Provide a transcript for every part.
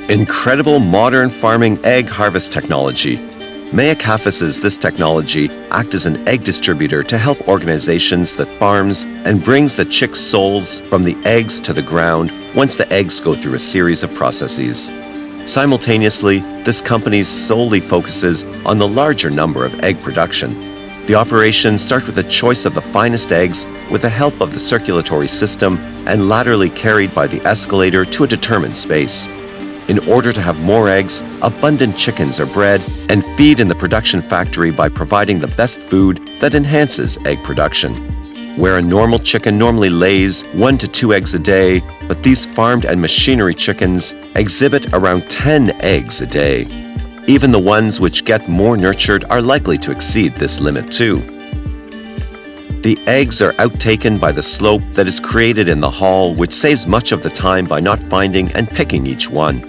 Incredible modern farming egg harvest technology. Maya Kafes' this technology act as an egg distributor to help organizations that farms and brings the chick's souls from the eggs to the ground once the eggs go through a series of processes. Simultaneously, this company solely focuses on the larger number of egg production. The operations start with a choice of the finest eggs with the help of the circulatory system and laterally carried by the escalator to a determined space. In order to have more eggs, abundant chickens are bred and feed in the production factory by providing the best food that enhances egg production. Where a normal chicken normally lays 1 to 2 eggs a day, but these farmed and machinery chickens exhibit around 10 eggs a day. Even the ones which get more nurtured are likely to exceed this limit too. The eggs are outtaken by the slope that is created in the hall, which saves much of the time by not finding and picking each one.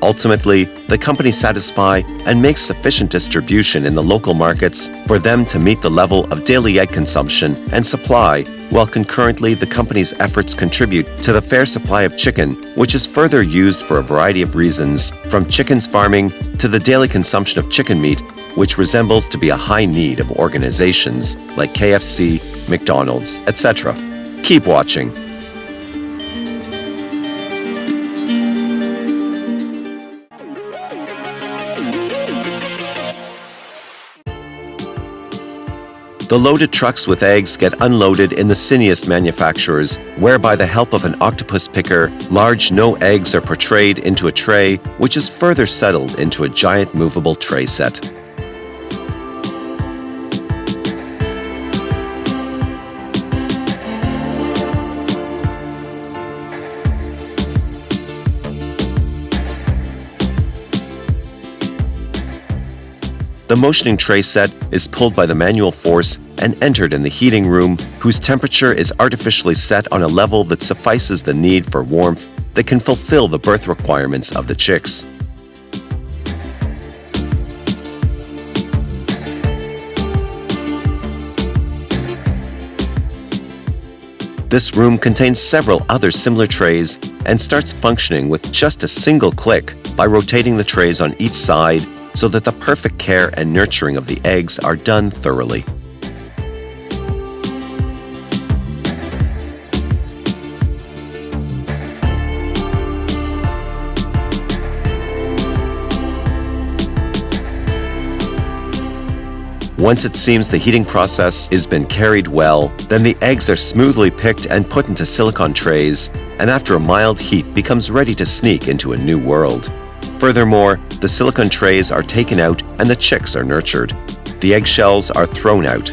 Ultimately, the company satisfies and makes sufficient distribution in the local markets for them to meet the level of daily egg consumption and supply, while concurrently the company's efforts contribute to the fair supply of chicken, which is further used for a variety of reasons, from chickens farming to the daily consumption of chicken meat, which resembles to be a high need of organizations like KFC, McDonald's, etc. Keep watching. The loaded trucks with eggs get unloaded in the Cineist manufacturers, where by the help of an octopus picker, large no eggs are portrayed into a tray, which is further settled into a giant movable tray set. The motioning tray set is pulled by the manual force and entered in the heating room, whose temperature is artificially set on a level that suffices the need for warmth that can fulfill the birth requirements of the chicks. This room contains several other similar trays and starts functioning with just a single click by rotating the trays on each side so that the perfect care and nurturing of the eggs are done thoroughly. Once it seems the heating process has been carried well, then the eggs are smoothly picked and put into silicone trays, and after a mild heat becomes ready to sneak into a new world. Furthermore, the silicone trays are taken out and the chicks are nurtured. The eggshells are thrown out.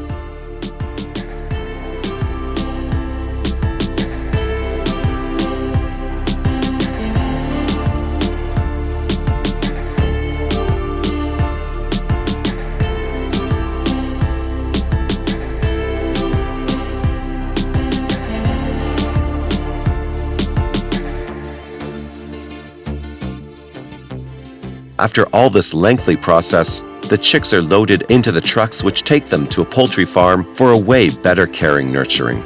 After all this lengthy process, the chicks are loaded into the trucks which take them to a poultry farm for a way better caring nurturing.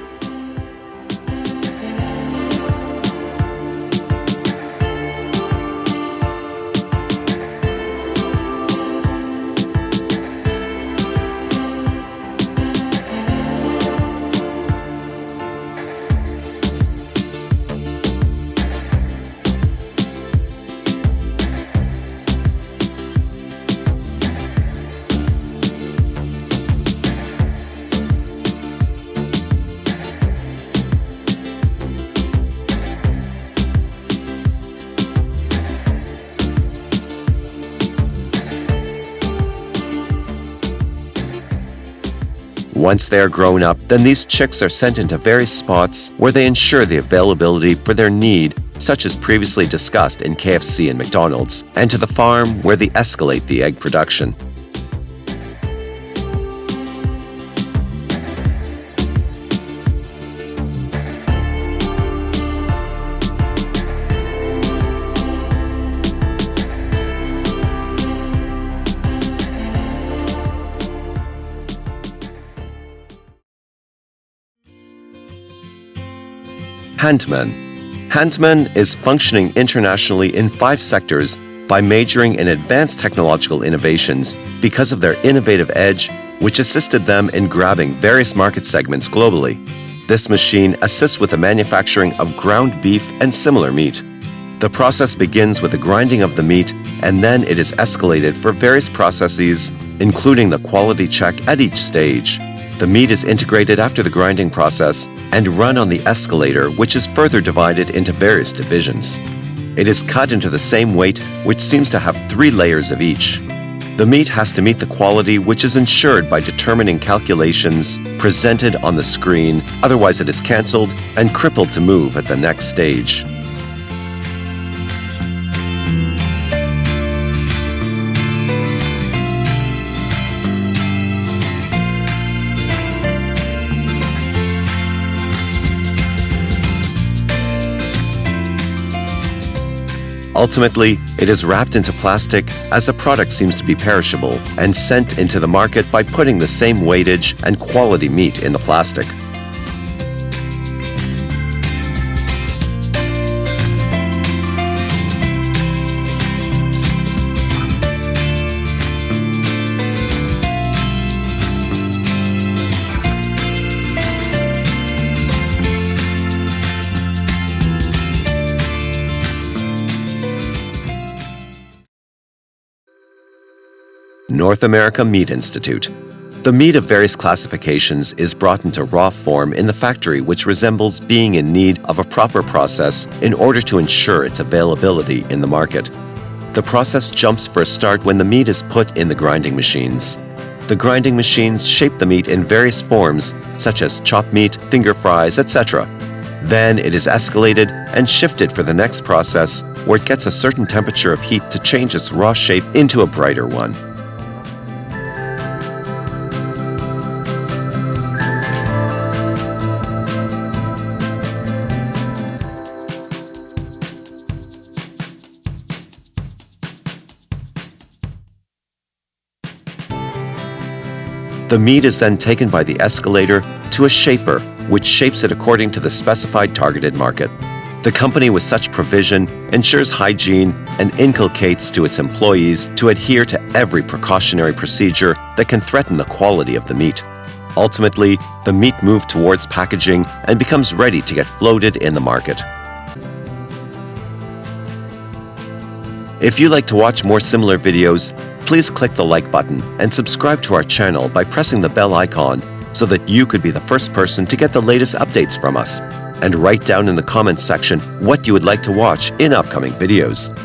Once they are grown up, then these chicks are sent into various spots where they ensure the availability for their need, such as previously discussed in KFC and McDonald's, and to the farm where they escalate the egg production. Handtmann. Handtmann is functioning internationally in 5 sectors by majoring in advanced technological innovations because of their innovative edge, which assisted them in grabbing various market segments globally. This machine assists with the manufacturing of ground beef and similar meat. The process begins with the grinding of the meat, and then it is escalated for various processes, including the quality check at each stage. The meat is integrated after the grinding process and run on the escalator, which is further divided into various divisions. It is cut into the same weight, which seems to have 3 layers of each. The meat has to meet the quality which is ensured by determining calculations presented on the screen, otherwise it is cancelled and crippled to move at the next stage. Ultimately, it is wrapped into plastic as the product seems to be perishable and sent into the market by putting the same weightage and quality meat in the plastic. North America Meat Institute. The meat of various classifications is brought into raw form in the factory, which resembles being in need of a proper process in order to ensure its availability in the market. The process jumps for a start when the meat is put in the grinding machines. The grinding machines shape the meat in various forms, such as chopped meat, finger fries, etc. Then it is escalated and shifted for the next process, where it gets a certain temperature of heat to change its raw shape into a brighter one. The meat is then taken by the escalator to a shaper, which shapes it according to the specified targeted market. The company with such provision ensures hygiene and inculcates to its employees to adhere to every precautionary procedure that can threaten the quality of the meat. Ultimately, the meat moves towards packaging and becomes ready to get floated in the market. If you like to watch more similar videos, please click the like button and subscribe to our channel by pressing the bell icon so that you could be the first person to get the latest updates from us. And write down in the comments section what you would like to watch in upcoming videos.